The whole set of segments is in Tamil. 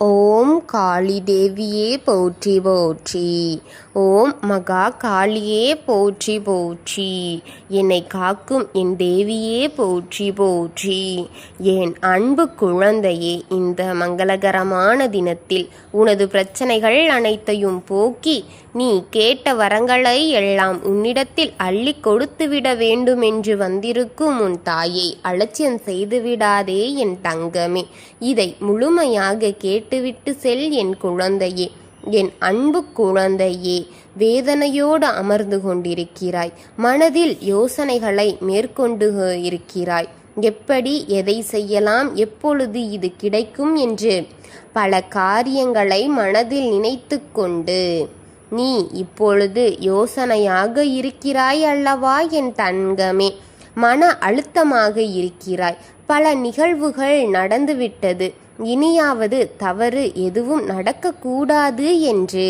ஓம் காளி தேவியே போற்றி போற்றி. ஓம் மகா காளியே போற்றி போற்றி. என்னை காக்கும் என் தேவியே போற்றி போற்றி. என் அன்பு குழந்தையே, இந்த மங்களகரமான தினத்தில் உனது பிரச்சனைகள் அனைத்தையும் போக்கி நீ கேட்ட வரங்களை எல்லாம் உன்னிடத்தில் அள்ளி கொடுத்துவிட வேண்டுமென்று வந்திருக்கும் உன் தாயை அலட்சியம் செய்துவிடாதே என் தங்கமே. இதை முழுமையாக கேட்டுவிட்டு செல் என் குழந்தையே. என் அன்பு குழந்தையே, வேதனையோடு அமர்ந்து கொண்டிருக்கிறாய். மனதில் யோசனைகளை மேற்கொண்டு இருக்கிறாய். எப்படி, எதை செய்யலாம், எப்பொழுது இது கிடைக்கும் என்று பல காரியங்களை மனதில் நினைத்து கொண்டு நீ இப்பொழுது யோசனையாக இருக்கிறாய் அல்லவா என் தங்கமே. மன அழுத்தமாக இருக்கிறாய். பல நிகழ்வுகள் நடந்துவிட்டது. இனியாவது தவறு எதுவும் நடக்கக்கூடாது என்று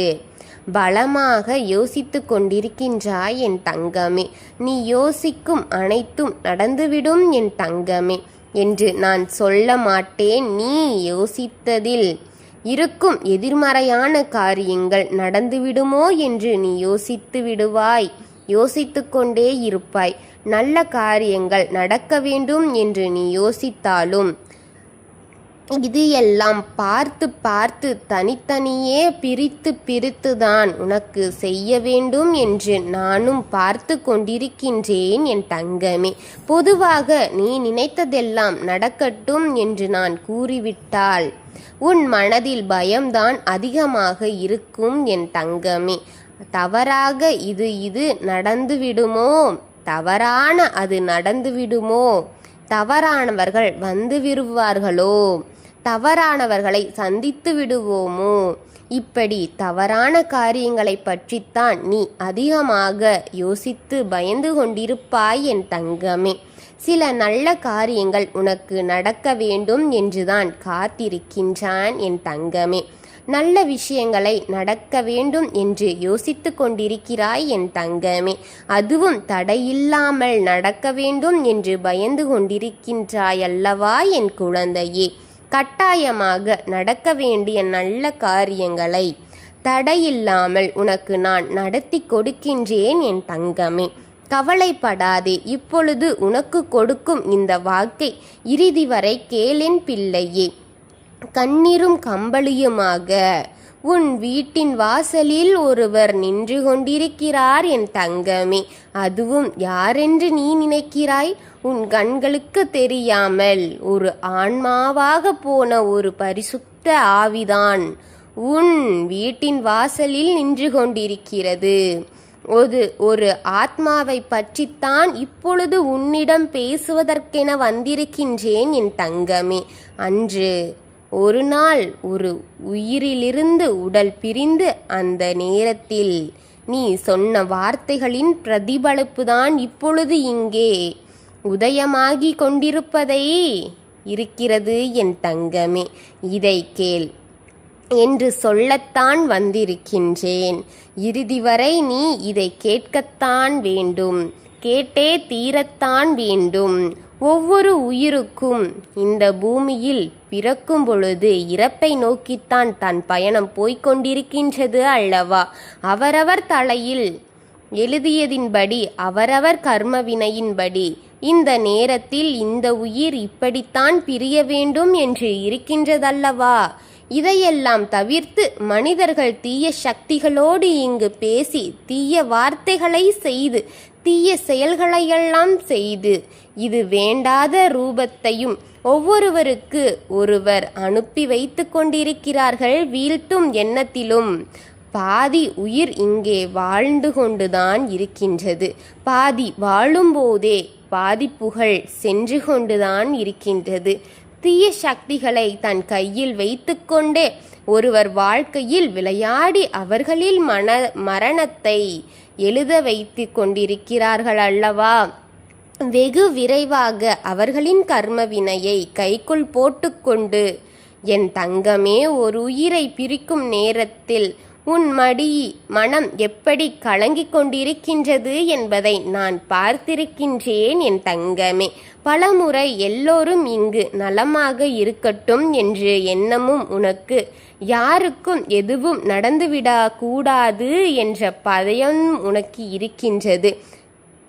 பலமாக யோசித்து கொண்டிருக்கின்றாய் என் தங்கமே. நீ யோசிக்கும் அனைத்தும் நடந்துவிடும் என் தங்கமே என்று நான் சொல்ல மாட்டேன். நீ யோசித்ததில் இருக்கும் எதிர்மறையான காரியங்கள் நடந்துவிடுமோ என்று நீ யோசித்து விடுவாய். யோசித்து கொண்டே இருப்பாய். நல்ல காரியங்கள் நடக்க வேண்டும் என்று நீ யோசித்தாலும் இது எல்லாம் பார்த்து பார்த்து தனித்தனியே பிரித்துதான் உனக்கு செய்ய வேண்டும் என்று நானும் பார்த்து கொண்டிருக்கின்றேன் என் தங்கமே. பொதுவாக நீ நினைத்ததெல்லாம் நடக்கட்டும் என்று நான் கூறிவிட்டால் உன் மனதில் பயம்தான் அதிகமாக இருக்கும் என் தங்கமே. தவறாக இது நடந்துவிடுமோ, தவறான அது நடந்துவிடுமோ, தவறானவர்கள் வந்து விடுவார்களோ, தவறானவர்களை சந்தித்து விடுவோமோ, இப்படி தவறான காரியங்களை பற்றித்தான் நீ அதிகமாக யோசித்து பயந்து கொண்டிருப்பாய் என் தங்கமே. சில நல்ல காரியங்கள் உனக்கு நடக்க வேண்டும் என்றுதான் காத்திருக்கின்றான் என் தங்கமே. நல்ல விஷயங்களை நடக்க வேண்டும் என்று யோசித்து கொண்டிருக்கிறாய் என் தங்கமே. அதுவும் தடையில்லாமல் நடக்க வேண்டும் என்று பயந்து கொண்டிருக்கின்றாய் அல்லவா என் குழந்தையே. கட்டாயமாக நடக்க வேண்டிய நல்ல காரியங்களை தடையில்லாமல் உனக்கு நான் நடத்தி கொடுக்கின்றேன் என் தங்கமே. கவலைப்படாதே. இப்பொழுது உனக்கு கொடுக்கும் இந்த வாக்கை இறுதி வரை கேளென் பிள்ளையே. கண்ணீரும் கம்பளியுமாக உன் வீட்டின் வாசலில் ஒருவர் நின்று கொண்டிருக்கிறார் என் தங்கமே. அதுவும் யாரென்று நீ நினைக்கிறாய்? உன் கண்களுக்கு தெரியாமல் ஒரு ஆன்மாவாக போன ஒரு பரிசுத்த ஆவிதான் உன் வீட்டின் வாசலில் நின்று கொண்டிருக்கிறது. ஒரு ஆத்மாவை பற்றித்தான் இப்பொழுது உன்னிடம் பேசுவதற்கென வந்திருக்கின்றேன் என் தங்கமே. அன்று ஒரு நாள் ஒரு உயிரிலிருந்து உடல் பிரிந்து அந்த நேரத்தில் நீ சொன்ன வார்த்தைகளின் பிரதிபலிப்புதான் இப்பொழுது இங்கே உதயமாகி கொண்டிருப்பதை இருக்கிறது என் தங்கமே. இதை கேள் என்று சொல்லத்தான் வந்திருக்கின்றேன். இறுதி வரை நீ இதை கேட்கத்தான் வேண்டும், கேட்டே தீரத்தான் வேண்டும். ஒவ்வொரு உயிருக்கும் இந்த பூமியில் பிறக்கும் பொழுது இறப்பை நோக்கித்தான் தன் பயணம் போய்கொண்டிருக்கின்றது அல்லவா. அவரவர் தலையில் எழுதியதின்படி, அவரவர் கர்மவினையின்படி இந்த நேரத்தில் இந்த உயிர் இப்படித்தான் பிரிய வேண்டும் என்று இருக்கின்றதல்லவா. இதையெல்லாம் தவிர்த்து மனிதர்கள் தீய சக்திகளோடு இங்கு பேசி தீய வார்த்தைகளை செய்து தீய செயல்களையெல்லாம் செய்து இது வேண்டாத ரூபத்தையும் ஒவ்வொருவருக்கு ஒருவர் அனுப்பி வைத்து கொண்டிருக்கிறார்கள். வீழ்த்தும் எண்ணத்திலும் பாதி உயிர் இங்கே வாழ்ந்து கொண்டுதான் இருக்கின்றது. பாதி வாழும்போதே பாதி புகழ் சென்று கொண்டுதான் இருக்கின்றது. தீய சக்திகளை தன் கையில் வைத்து கொண்டே ஒருவர் வாழ்க்கையில் விளையாடி அவர்களில் மரணத்தை எழுத வைத்து கொண்டிருக்கிறார்கள் அல்லவா. வெகு விரைவாக அவர்களின் கர்மவினையை கைக்குள் போட்டுக்கொண்டு என் தங்கமே, ஒரு உயிரை பிரிக்கும் நேரத்தில் உன் மனம் எப்படி கலங்கிக் கொண்டிருக்கின்றது என்பதை நான் பார்த்திருக்கின்றேன் என் தங்கமே. பலமுறை எல்லோரும் இங்கு நலமாக இருக்கட்டும் என்ற எண்ணமும் உனக்கு, யாருக்கும் எதுவும் நடந்துவிடக் கூடாது என்ற பயம் உனக்கு இருக்கின்றது.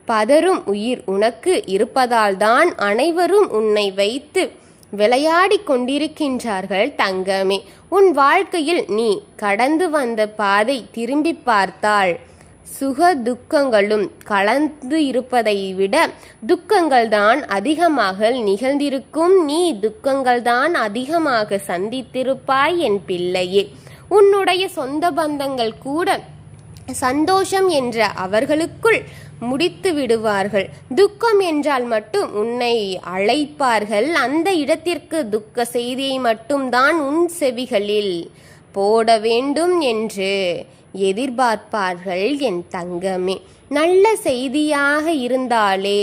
பதறும் உயிர் உனக்கு இருப்பதால்தான் அனைவரும் உன்னை வைத்து விளையாடி கொண்டிருக்கின்றார்கள் தங்கமே. உன் வாழ்க்கையில் நீ கடந்து வந்த பாதை திரும்பி பார்த்தால் சுக துக்கங்களும் கலந்து இருப்பதை விட துக்கங்கள்தான் அதிகமாக நிகழ்ந்திருக்கும். நீ துக்கங்கள்தான் அதிகமாக சந்தித்திருப்பாய் என் பிள்ளையே. உன்னுடைய சொந்த பந்தங்கள் கூட சந்தோஷம் என்ற அவர்களுக்குள் முடித்து விடுவார்கள். துக்கம் என்றால் மட்டும் உன்னை அழைப்பார்கள். அந்த இடத்திற்கு துக்க செய்தியை மட்டும்தான் உன் செவிகளில் போட வேண்டும் என்று எதிர்பார்ப்பார்கள் என் தங்கமே. நல்ல செய்தியாக இருந்தாலே,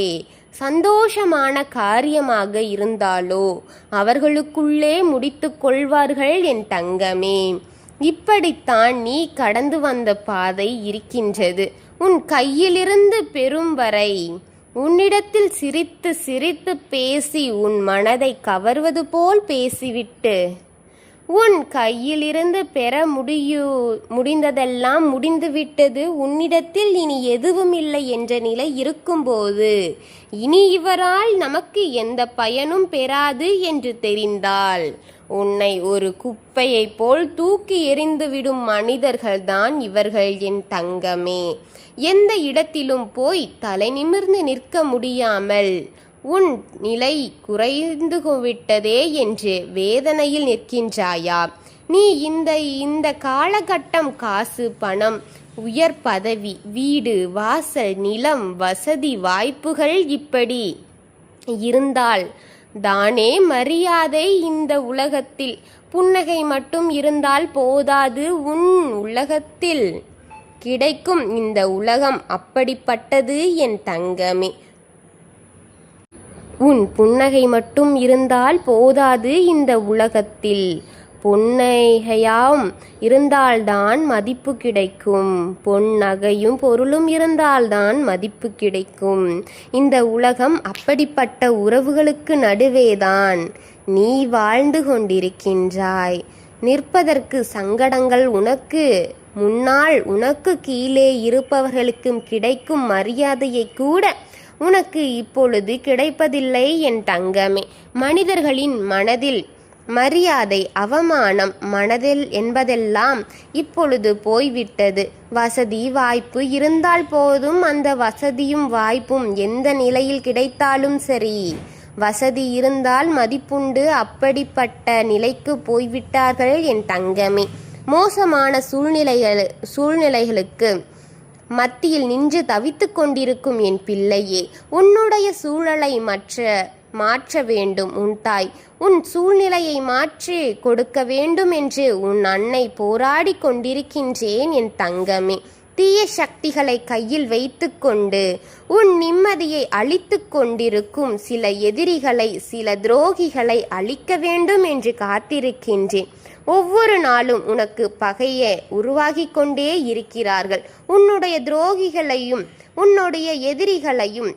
சந்தோஷமான காரியமாக இருந்தாலோ அவர்களுக்குள்ளே முடித்து கொள்வார்கள் என் தங்கமே. இப்படித்தான் நீ கடந்து வந்த பாதை இருக்கின்றது. உன் கையிலிருந்து பெறும் வரை உன்னிடத்தில் சிரித்து சிரித்து பேசி உன் மனதை கவர்வது போல் பேசிவிட்டு உன் கையிலிருந்து பெற முடிந்ததெல்லாம் முடிந்துவிட்டது, உன்னிடத்தில் இனி எதுவும் இல்லை என்ற நிலை இருக்கும்போது, இனி இவரால் நமக்கு எந்த பயனும் பெறாது என்று தெரிந்தால் உன்னை ஒரு குப்பையை போல் தூக்கி எறிந்துவிடும் மனிதர்கள்தான் இவர்கள் என் தங்கமே. எந்த இடத்திலும் போய் தலை நிமிர்ந்து நிற்க முடியாமல் உன் நிலை குறைந்து விட்டதே என்று வேதனையில் நிற்கின்றாயா? நீ இந்த காலகட்டம் காசு, பணம், உயர் பதவி, வீடு, வாசல், நிலம், வசதி, வாய்ப்புகள் இப்படி இருந்தால் தானே மரியாதை இந்த உலகத்தில். புன்னகை மட்டும் இருந்தால் போதாது, உன் உலகத்தில் கிடைக்கும். இந்த உலகம் அப்படிப்பட்டது என் தங்கமே. உன் புன்னகை மட்டும் இருந்தால் போதாது இந்த உலகத்தில். பொன்னகையாம் இருந்தால்தான் மதிப்பு கிடைக்கும். பொன்னகையும் பொருளும் இருந்தால்தான் மதிப்பு கிடைக்கும். இந்த உலகம் அப்படிப்பட்ட உறவுகளுக்கு நடுவேதான் நீ வாழ்ந்து கொண்டிருக்கின்றாய். நிற்பதற்கு சங்கடங்கள் உனக்கு முன்னால், உனக்கு கீழே இருப்பவர்களுக்கும் கிடைக்கும் மரியாதையை கூட உனக்கு இப்பொழுது கிடைப்பதில்லை என் தங்கமே. மனிதர்களின் மனதில் மரியாதை, அவமானம் மனதில் என்பதெல்லாம் இப்பொழுது போய்விட்டது. வசதி வாய்ப்பு இருந்தால் போதும். அந்த வசதியும் வாய்ப்பும் எந்த நிலையில் கிடைத்தாலும் சரி, வசதி இருந்தால் மதிப்புண்டு. அப்படிப்பட்ட நிலைக்கு போய்விட்டார்கள் என் தங்கமே. மோசமான சூழ்நிலைகளுக்கு மத்தியில் நின்று தவித்து கொண்டிருக்கும் என் பிள்ளையே, உன்னுடைய சூழலை மாற்ற வேண்டும் உன் தாய். உன் சூழ்நிலையை மாற்றி கொடுக்க வேண்டும் என்று உன் அன்னை போராடி கொண்டிருக்கின்றேன் என் தங்கமே. தீய சக்திகளை கையில் வைத்து கொண்டு உன் நிம்மதியை அழித்து கொண்டிருக்கும் சில எதிரிகளை, சில துரோகிகளை அழிக்க வேண்டும் என்று காத்திருக்கின்றேன். ஒவ்வொரு நாளும் உனக்கு பகையை உருவாகி கொண்டே இருக்கிறார்கள். உன்னுடைய துரோகிகளையும் உன்னுடைய எதிரிகளையும்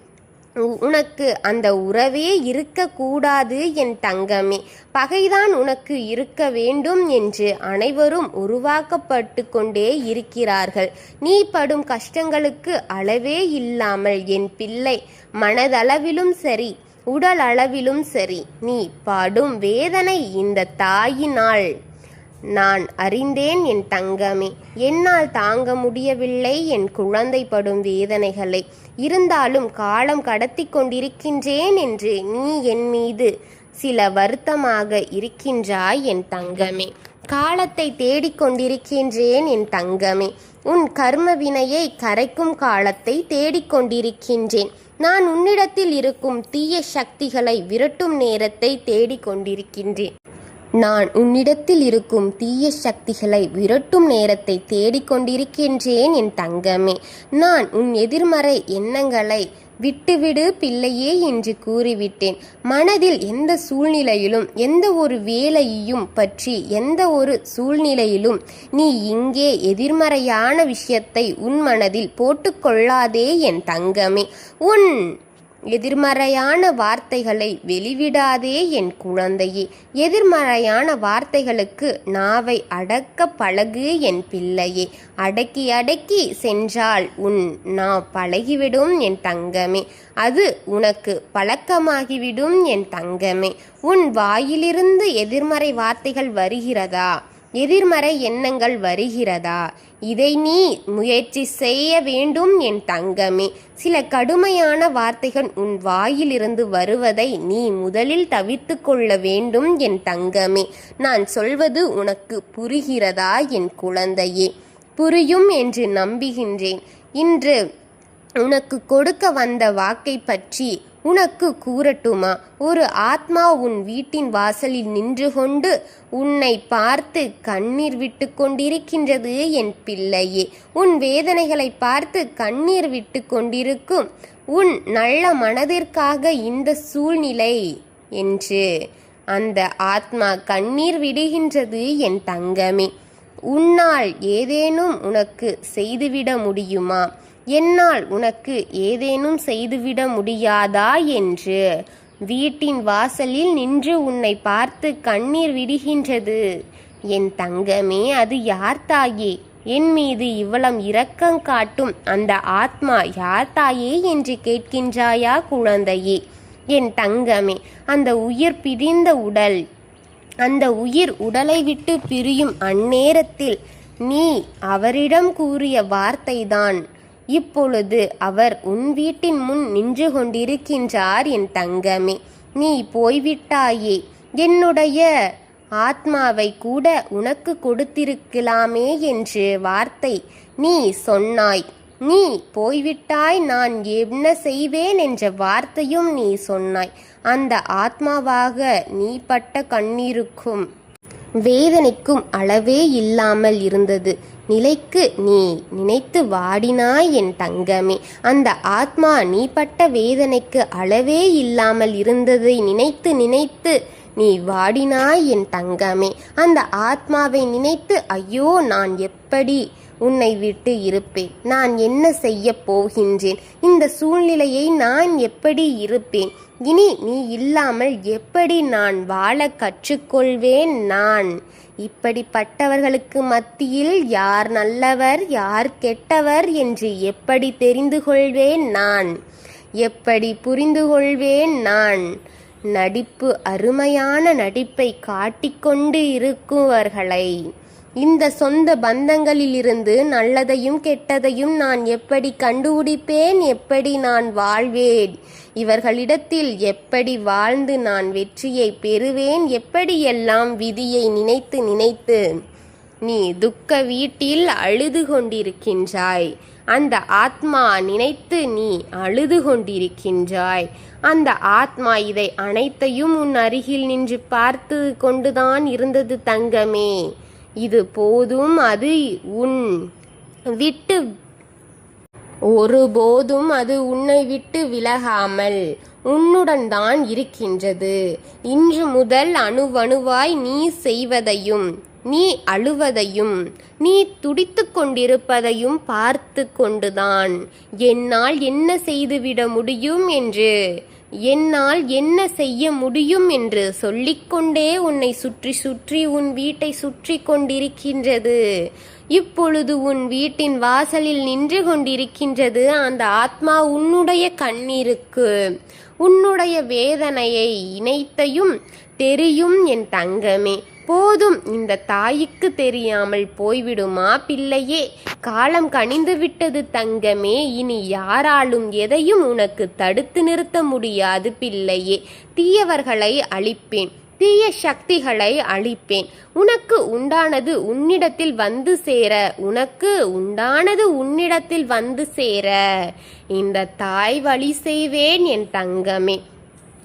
உனக்கு அந்த உறவே இருக்கக்கூடாது என் தங்கமே. பகைதான் உனக்கு இருக்க வேண்டும் என்று அனைவரும் உருவாக்கப்பட்டு கொண்டே இருக்கிறார்கள். நீ படும் கஷ்டங்களுக்கு அளவே இல்லாமல் என் பிள்ளை, மனதளவிலும் சரி உடல் அளவிலும் சரி நீ படும் வேதனை இந்த தாயினால் நான் அறிந்தேன் என் தங்கமே. என்னால் தாங்க முடியவில்லை என் குழந்தை படும் வேதனைகளை. இருந்தாலும் காலம் கடத்தி கொண்டிருக்கின்றேன் என்று நீ என் மீது சில வருத்தமாக இருக்கின்றாய் என் தங்கமே. காலத்தை தேடிக்கொண்டிருக்கின்றேன் என் தங்கமே. உன் கர்ம வினையை கரைக்கும் காலத்தை தேடிக்கொண்டிருக்கின்றேன். நான் உன்னிடத்தில் இருக்கும் தீய சக்திகளை விரட்டும் நேரத்தை தேடிக்கொண்டிருக்கின்றேன். நான் உன்னிடத்தில் இருக்கும் தீய சக்திகளை விரட்டும் நேரத்தை தேடிக்கொண்டிருக்கின்றேன் என் தங்கமே. நான் உன் எதிர்மறை எண்ணங்களை விட்டுவிடு பிள்ளையே என்று கூறிவிட்டேன். மனதில் எந்த சூழ்நிலையிலும் எந்த ஒரு வேலையையும் பற்றி எந்த ஒரு சூழ்நிலையிலும் நீ இங்கே எதிர்மறையான விஷயத்தை உன் மனதில் போட்டுக்கொள்ளாதே என் தங்கமே. உன் எதிர்மறையான வார்த்தைகளை வெளிவிடாதே என் குழந்தையே. எதிர்மறையான வார்த்தைகளுக்கு நாவை அடக்க பழகு என் பிள்ளையே. அடக்கி அடக்கி சென்றால் உன் நான் பழகிவிடும் என் தங்கமே. அது உனக்கு பழக்கமாகிவிடும் என் தங்கமே. உன் வாயிலிருந்து எதிர்மறை வார்த்தைகள் வருகிறதா? எதிர்மறை எண்ணங்கள் வருகிறதா? இதை நீ முயற்சி செய்ய வேண்டும் என் தங்கமே. சில கடுமையான வார்த்தைகள் உன் வாயிலிருந்து வருவதை நீ முதலில் தவிர்த்து கொள்ள வேண்டும் என் தங்கமே. நான் சொல்வது உனக்கு புரிகிறதா என் குழந்தையே? புரியும் என்று நம்புகின்றேன். இன்று உனக்கு கொடுக்க வந்த வாக்கை பற்றி உனக்கு கூறட்டுமா? ஒரு ஆத்மா உன் வீட்டின் வாசலில் நின்று கொண்டு உன்னை பார்த்து கண்ணீர் விட்டு கொண்டிருக்கின்றது என் பிள்ளையே. உன் வேதனைகளை பார்த்து கண்ணீர் விட்டு கொண்டிருக்கும் உன் நல்ல மனதிற்காக இந்த சூழ்நிலை என்று அந்த ஆத்மா கண்ணீர் விடுகின்றது என் தங்கமே. உன்னால் ஏதேனும் உனக்கு செய்துவிட முடியுமா? என்னால் உனக்கு ஏதேனும் செய்துவிட முடியாதா என்று வீட்டின் வாசலில் நின்று உன்னை பார்த்து கண்ணீர் விடுகின்றது என் தங்கமே. அது யார் தாயே? என் மீது இவ்வளவு இரக்கம் காட்டும் அந்த ஆத்மா யார் தாயே என்று கேட்கின்றாயா குழந்தையே? என் தங்கமே, அந்த உயிர் பிரிந்த உடல், அந்த உயிர் உடலை விட்டு பிரியும் அந்நேரத்தில் நீ அவரிடம் கூறிய வார்த்தைதான் இப்பொழுது அவர் உன் வீட்டின் முன் நின்று கொண்டிருக்கின்றார் என் தங்கமே. நீ போய்விட்டாயே, என்னுடைய ஆத்மாவை கூட உனக்கு கொடுத்திருக்கலாமே என்று வார்த்தை நீ சொன்னாய். நீ போய்விட்டாய், நான் என்ன செய்வேன் என்ற வார்த்தையும் நீ சொன்னாய். அந்த ஆத்மாவாக நீ பட்ட கண்ணீருக்கும் வேதனைக்கும் அளவே இல்லாமல் இருந்தது. நிலைக்கு நீ நினைத்து வாடினாய் என் தங்கமே. அந்த ஆத்மா நீ பட்ட வேதனைக்கு அளவே இல்லாமல் இருந்ததை நினைத்து நினைத்து நீ வாடினாய் என் தங்கமே. அந்த ஆத்மாவை நினைத்து ஐயோ நான் எப்படி உன்னை விட்டு இருப்பேன்? நான் என்ன செய்ய போகின்றேன்? இந்த சூழ்நிலையை நான் எப்படி இருப்பேன்? இனி நீ இல்லாமல் எப்படி நான் வாழ கற்றுக்கொள்வேன்? நான் இப்படிப்பட்டவர்களுக்கு மத்தியில் யார் நல்லவர் யார் கெட்டவர் என்று எப்படி தெரிந்து கொள்வேன்? நான் எப்படி புரிந்து கொள்வேன்? நான் நடிப்பு அருமையான நடிப்பை காட்டிக்கொண்டு இருக்குவர்களை, இந்த சொந்த பந்தங்களிலிருந்து நல்லதையும் கெட்டதையும் நான் எப்படி கண்டுபிடிப்பேன்? எப்படி நான் வாழ்வேன்? இவர்களிடத்தில் எப்படி வாழ்ந்து நான் வெற்றியை பெறுவேன்? எப்படியெல்லாம் விதியை நினைத்து நினைத்து நீ துக்க வீட்டில் அழுது கொண்டிருக்கின்றாய். அந்த ஆத்மா நினைத்து நீ அழுது கொண்டிருக்கின்றாய். அந்த ஆத்மா இதை அனைத்தையும் உன் அருகில் நின்று பார்த்து கொண்டுதான் இருந்தது தங்கமே. இது போதும், அது உன் விட்டு ஒருபோதும் அது உன்னை விட்டு விலகாமல் உன்னுடன் தான் இருக்கின்றது. இன்று முதல் அணுவணுவாய் நீ செய்வதையும் நீ அழுவதையும் நீ துடித்து கொண்டிருப்பதையும் பார்த்து கொண்டுதான் என்னால் என்ன செய்துவிட முடியும் என்று, என்னால் என்ன செய்ய முடியும் என்று சொல்லிக்கொண்டே உன்னை சுற்றி சுற்றி உன் வீட்டை சுற்றி கொண்டிருக்கின்றது. இப்பொழுது உன் வீட்டின் வாசலில் நின்று கொண்டிருக்கின்றது அந்த ஆத்மா. உன்னுடைய கண்ணீருக்கு உன்னுடைய வேதனையை இணைத்தையும் தெரியும் என் தங்கமே. போதும், இந்த தாய்க்கு தெரியாமல் போய்விடுமா பிள்ளையே? காலம் கனிந்து விட்டது தங்கமே. இனி யாராலும் எதையும் உனக்கு தடுத்து நிறுத்த முடியாது பிள்ளையே. தீயவர்களை அழிப்பேன், தீய சக்திகளை அழிப்பேன். உனக்கு உண்டானது உன்னிடத்தில் வந்து சேர, உனக்கு உண்டானது உன்னிடத்தில் வந்து சேர இந்த தாய் வழி செய்வேன் என் தங்கமே.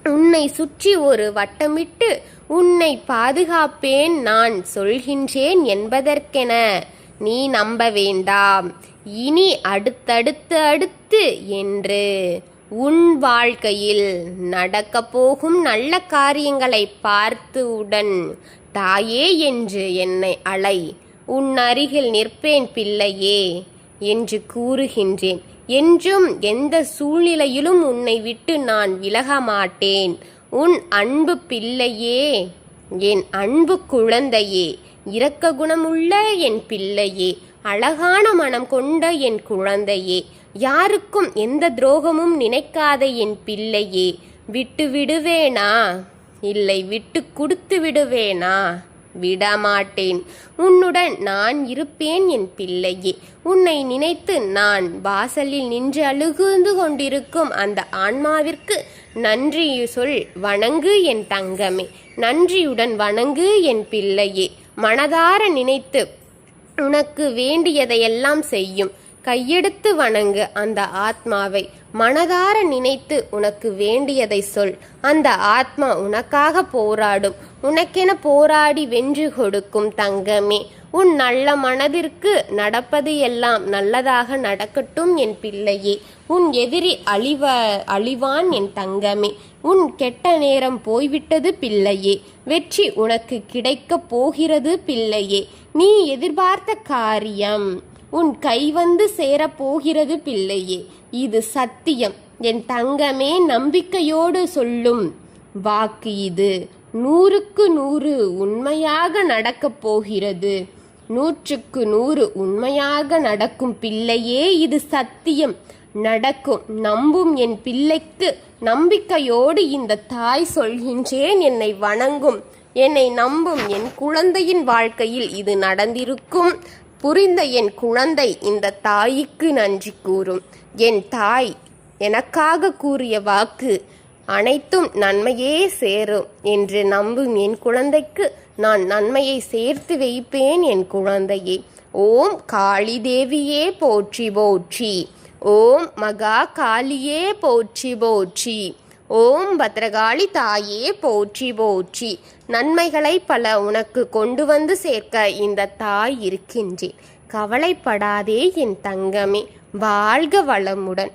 உன்னை சுற்றி ஒரு வட்டமிட்டு உன்னை பாதுகாப்பேன் நான் சொல்கின்றேன் என்பதற்கென நீ நம்ப வேண்டாம். இனி அடுத்து என்று உன் வாழ்க்கையில் நடக்கப் போகும் நல்ல காரியங்களை பார்த்துவுடன் தாயே என்று என்னை அழை. உன் அருகில் நிற்பேன் பிள்ளையே என்று கூறுகின்றேன். என்றும் எந்த சூழ்நிலையிலும் உன்னை விட்டு நான் விலக மாட்டேன். உன் அன்பு பிள்ளையே, என் அன்பு குழந்தையே, இரக்க குணமுள்ள என் பிள்ளையே, அழகான மனம் கொண்ட என் குழந்தையே, யாருக்கும் எந்த துரோகமும் நினைக்காத என் பிள்ளையே, விட்டு விடுவேனா? இல்லை, விட்டு கொடுத்து விடுவேனா? விடமாட்டேன். உன்னுடன் நான் இருப்பேன் என் பிள்ளையே. உன்னை நினைத்து நான் வாசலில் நின்று அழுகுந்து கொண்டிருக்கும் அந்த ஆன்மாவிற்கு நன்றி சொல், வணங்கு என் தங்கமே. நன்றியுடன் வணங்கு என் பிள்ளையே. மனதார நினைத்து உனக்கு வேண்டியதையெல்லாம் செய்யும். கையெடுத்து வணங்கு அந்த ஆத்மாவை. மனதார நினைத்து உனக்கு வேண்டியதை சொல். அந்த ஆத்மா உனக்காக போராடும். உனக்கென போராடி வென்று கொடுக்கும் தங்கமே. உன் நல்ல மனதிற்கு நடப்பது எல்லாம் நல்லதாக நடக்கட்டும் என் பிள்ளையே. உன் எதிரி அழிவான் என் தங்கமே. உன் கெட்ட நேரம் போய்விட்டது பிள்ளையே. வெற்றி உனக்கு கிடைக்கப் போகிறது பிள்ளையே. நீ எதிர்பார்த்த காரியம் உன் கை வந்து சேரப்போகிறது பிள்ளையே. இது சத்தியம் என் தங்கமே. நம்பிக்கையோடு சொல்லும் வாக்கு இது. 100க்கு 100 உண்மையாக நடக்கப் போகிறது. 100க்கு 100 உண்மையாக நடக்கும் பிள்ளையே. இது சத்தியம் நடக்கும். நம்பும் என் பிள்ளைக்கு நம்பிக்கையோடு இந்த தாய் சொல்கின்றேன். என்னை வணங்கும், என்னை நம்பும் என் குழந்தையின் வாழ்க்கையில் இது நடந்திருக்கும். புரிந்த என் குழந்தை இந்த தாய்க்கு நன்றி கூறும். என் தாய் எனக்காக கூறிய வாக்கு அனைத்தும் நன்மையே சேரும் என்று நம்பும் என் குழந்தைக்கு நான் நன்மையை சேர்த்து வைப்பேன் என் குழந்தையே. ஓம் காளி தேவியே போற்றி போற்றி. ஓம் மகா காளியே போற்றி போற்றி. ஓம் பத்ரகாளி தாயே போற்றி போற்றி. நன்மைகளை பல உனக்கு கொண்டு வந்து சேர்க்க இந்த தாய் இருக்கின்றேன். கவலைப்படாதே என் தங்கமே. வாழ்க வளமுடன்.